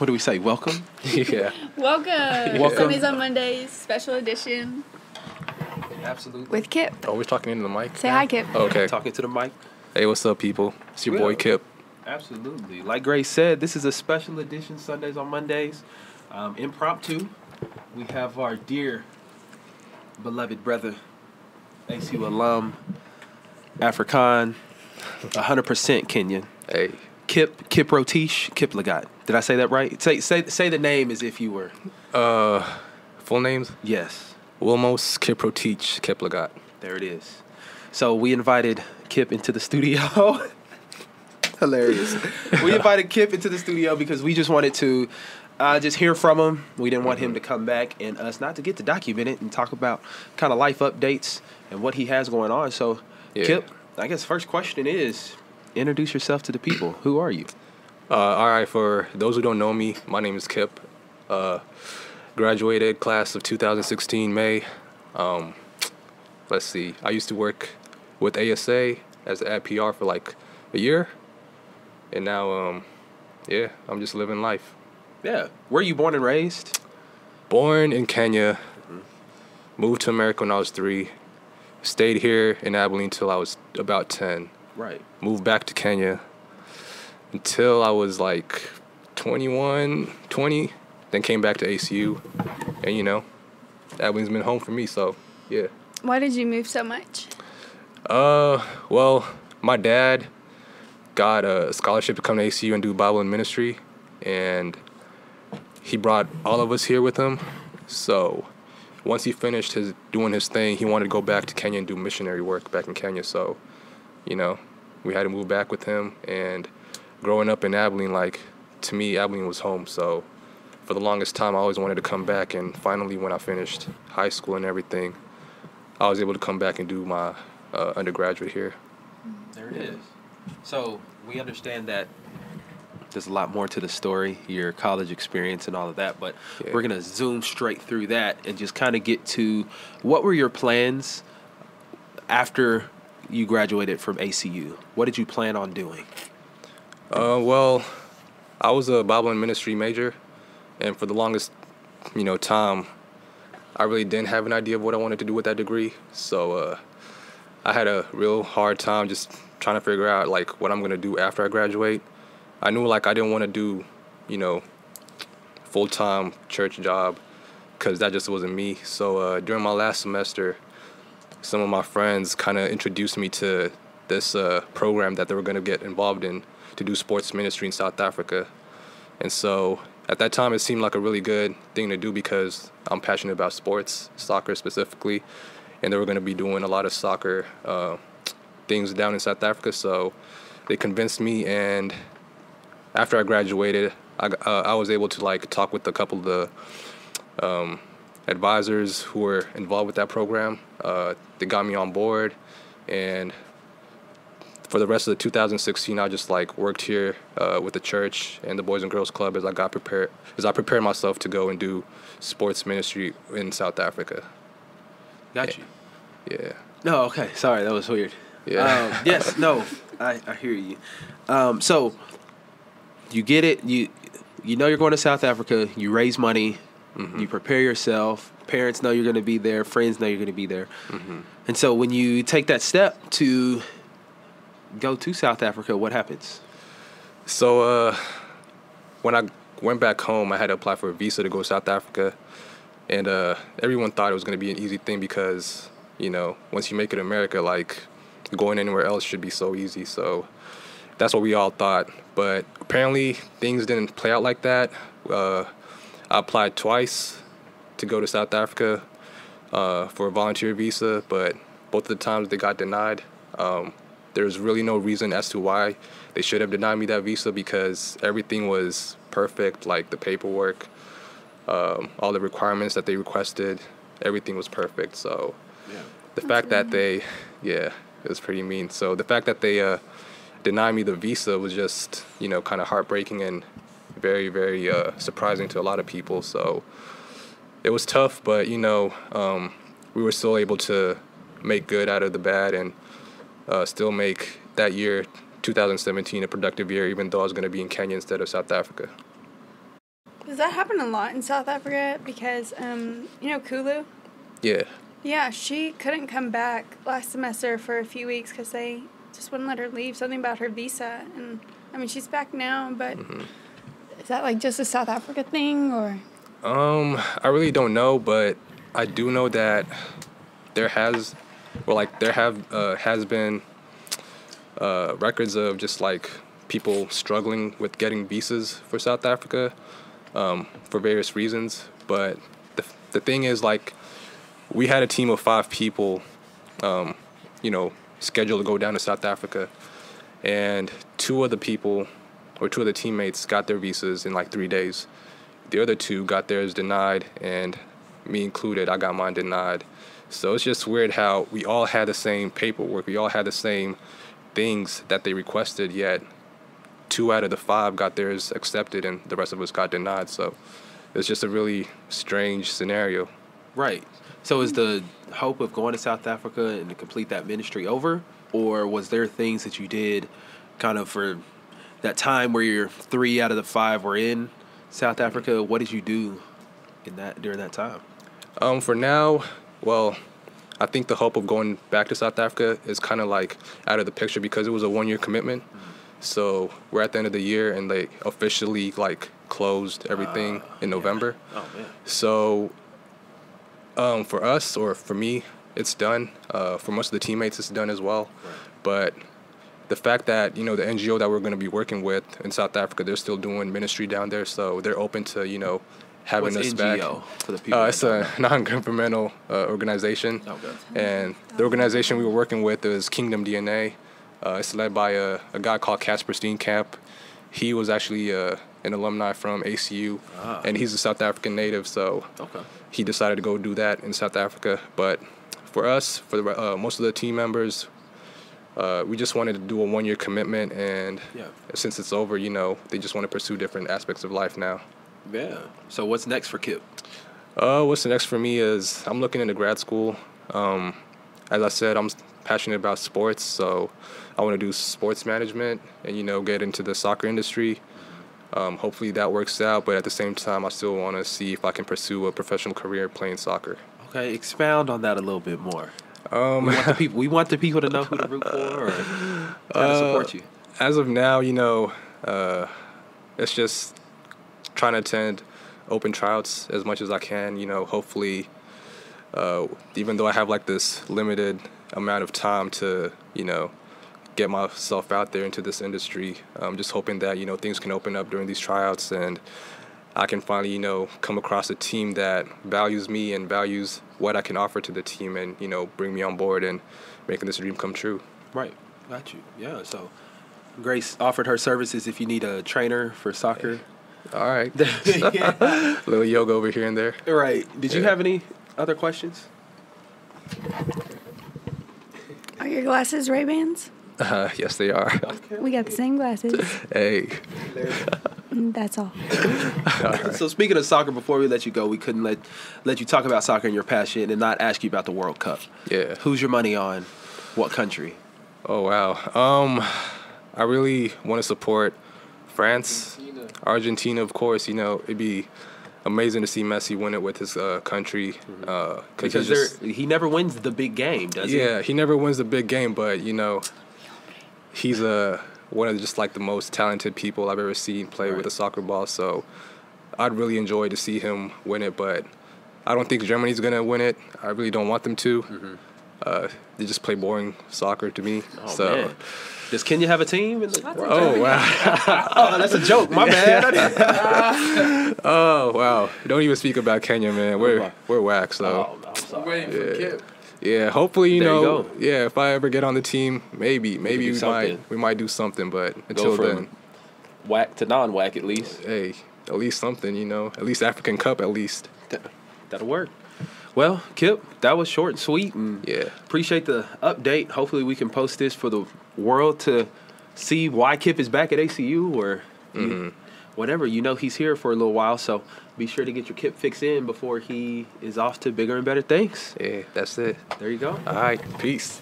What do we say? Welcome? Yeah. Welcome. Sundays on Mondays, special edition. Absolutely. With Kip. Oh, we're talking into the mic? Say hi, Kip. Okay. Talking to the mic. Hey, what's up, people? It's your boy, Kip. Absolutely. Like Grace said, this is a special edition, Sundays on Mondays. Impromptu. We have our dear, beloved brother, ACU alum, Afrikaan, 100% Kenyan. Hey. Kiprotish Kiplagat. Did I say that right? Say the name as if you were. Full names? Yes. Wilmos Kiprotich Kiplagat. There it is. So we invited Kip into the studio. Hilarious. We invited Kip into the studio because we just wanted to just hear from him. We didn't want him to come back and us not to get to document it and talk about kind of life updates and what he has going on. So, yeah. Kip, I guess first question is, introduce yourself to the people. Who are you? All right, for those who don't know me, my name is Kip. Graduated class of 2016 May. Let's see. I used to work with ASA as an ad PR for like a year. And now, yeah, I'm just living life. Yeah. Where are you born and raised? Born in Kenya. Moved to America when I was 3. Stayed here in Abilene until I was about 10. Right. Moved back to Kenya until I was like 21, 20. Then came back to ACU. And, you know, Abilene's been home for me, so, yeah. Why did you move so much? Well, my dad got a scholarship to come to ACU and do Bible and ministry, and he brought all of us here with him. So once he finished doing his thing, he wanted to go back to Kenya and do missionary work back in Kenya. So, you know, we had to move back with him. And growing up in Abilene, like, to me, Abilene was home. So for the longest time, I always wanted to come back. And finally, when I finished high school and everything, I was able to come back and do my undergraduate here. There it is. So we understand that there's a lot more to the story, your college experience and all of that, but we're going to zoom straight through that and just kind of get to what were your plans after you graduated from ACU? What did you plan on doing? Well, I was a Bible and ministry major, and for the longest, time, I really didn't have an idea of what I wanted to do with that degree. So I had a real hard time just trying to figure out like what I'm going to do after I graduate. I knew like I didn't want to do, full-time church job because that just wasn't me. So during my last semester, some of my friends kind of introduced me to this program that they were going to get involved in to do sports ministry in South Africa. And so at that time, it seemed like a really good thing to do because I'm passionate about sports, soccer specifically, and they were going to be doing a lot of soccer things down in South Africa. So they convinced me, and after I graduated, I was able to like talk with a couple of the advisors who were involved with that program. They got me on board, and for the rest of the 2016, I just like worked here with the church and the Boys and Girls Club as I prepared myself to go and do sports ministry in South Africa. Got you. Yeah. No, okay. Sorry, that was weird. Yeah. Yes, no, I hear you. So you get it. You know you're going to South Africa. You raise money. Mm-hmm. You prepare yourself. Parents know you're going to be there. Friends know you're going to be there. Mm-hmm. And so when you take that step to go to South Africa, what happens? So when I went back home, I had to apply for a visa to go to South Africa. And everyone thought it was going to be an easy thing because, once you make it in America, like, going anywhere else should be so easy. So that's what we all thought. But apparently things didn't play out like that. I applied twice to go to South Africa for a volunteer visa, but both of the times they got denied. There's really no reason as to why they should have denied me that visa because everything was perfect, like the paperwork, all the requirements that they requested, everything was perfect. So the fact that they, it was pretty mean. So the fact that they denied me the visa was just, kind of heartbreaking and very, very surprising to a lot of people. So it was tough, but, we were still able to make good out of the bad and still make that year, 2017, a productive year, even though I was going to be in Kenya instead of South Africa. Does that happen a lot in South Africa? Because, Kulu? Yeah. Yeah, she couldn't come back last semester for a few weeks because they just wouldn't let her leave. Something about her visa. And, she's back now, but is that, just a South Africa thing, or? I really don't know, but I do know that there has been records of just, people struggling with getting visas for South Africa for various reasons. But the thing is, we had a team of 5 people, scheduled to go down to South Africa. And 2 of the teammates got their visas in 3 days. The other 2 got theirs denied, and me included, I got mine denied. So it's just weird how we all had the same paperwork. We all had the same things that they requested, yet 2 out of the 5 got theirs accepted and the rest of us got denied. So it's just a really strange scenario. Right. So is the hope of going to South Africa and to complete that ministry over? Or was there things that you did kind of for that time where your 3 out of the 5 were in South Africa? What did you do during that time? For now, well, I think the hope of going back to South Africa is kind of out of the picture because it was a 1-year commitment. So we're at the end of the year and they officially closed everything in November. Oh man. So for us, or for me, it's done. For most of the teammates, it's done as well. Right. But the fact that, the NGO that we're going to be working with in South Africa, they're still doing ministry down there. So they're open to, having us back. NGO for the people? It's a non-governmental organization. Okay. And the organization we were working with is Kingdom DNA. It's led by a guy called Casper Steenkamp. He was actually an alumni from ACU, and he's a South African native, so he decided to go do that in South Africa. But for us, for the most of the team members, we just wanted to do a 1-year commitment, and since it's over, they just want to pursue different aspects of life now. Yeah. So what's next for Kip? What's next for me is I'm looking into grad school. As I said, I'm passionate about sports, so I want to do sports management and, get into the soccer industry. Hopefully that works out, but at the same time, I still want to see if I can pursue a professional career playing soccer. Okay, expound on that a little bit more. We want the people to know who to root for or how to support you. As of now, it's just trying to attend open tryouts as much as I can. Hopefully, even though I have this limited amount of time to, get myself out there into this industry, I'm just hoping that, things can open up during these tryouts and I can finally, come across a team that values me and values what I can offer to the team and, bring me on board and making this dream come true. Right. Got you. Yeah. So Grace offered her services if you need a trainer for soccer. All right. Little yoga over here and there. Right. Did you have any other questions? Are your glasses Ray-Bans? Yes, they are. Okay. We got the same glasses. Hey. That's all. Right. So speaking of soccer, before we let you go, we couldn't let you talk about soccer and your passion and not ask you about the World Cup. Yeah. Who's your money on? What country? Oh, wow. I really want to support France. Argentina, of course. It'd be amazing to see Messi win it with his country. Because he never wins the big game, does he? Yeah, he never wins the big game, but, he's one of just the most talented people I've ever seen play with a soccer ball. So I'd really enjoy to see him win it, but I don't think Germany's going to win it. I really don't want them to. Mm-hmm. They just play boring soccer to me. Oh, man. Does Kenya have a team? Oh, wow. Oh, that's a joke. My bad. Oh, wow. Don't even speak about Kenya, man. We're whack, so. I'm sorry. Waiting for Kip. Yeah, hopefully, you go. Yeah, if I ever get on the team, maybe we might do something, but until then. Whack to non-whack, at least. Hey, at least something, at least African Cup, at least. That'll work. Well, Kip, that was short and sweet, and appreciate the update. Hopefully we can post this for the world to see why Kip is back at ACU or whatever. He's here for a little while, so be sure to get your Kip fix in before he is off to bigger and better things. Yeah, that's it. There you go. All right, peace.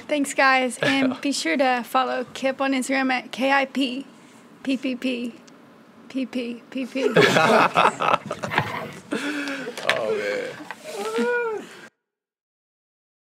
Thanks, guys, and be sure to follow Kip on Instagram at KIPPPP. PP. Oh man.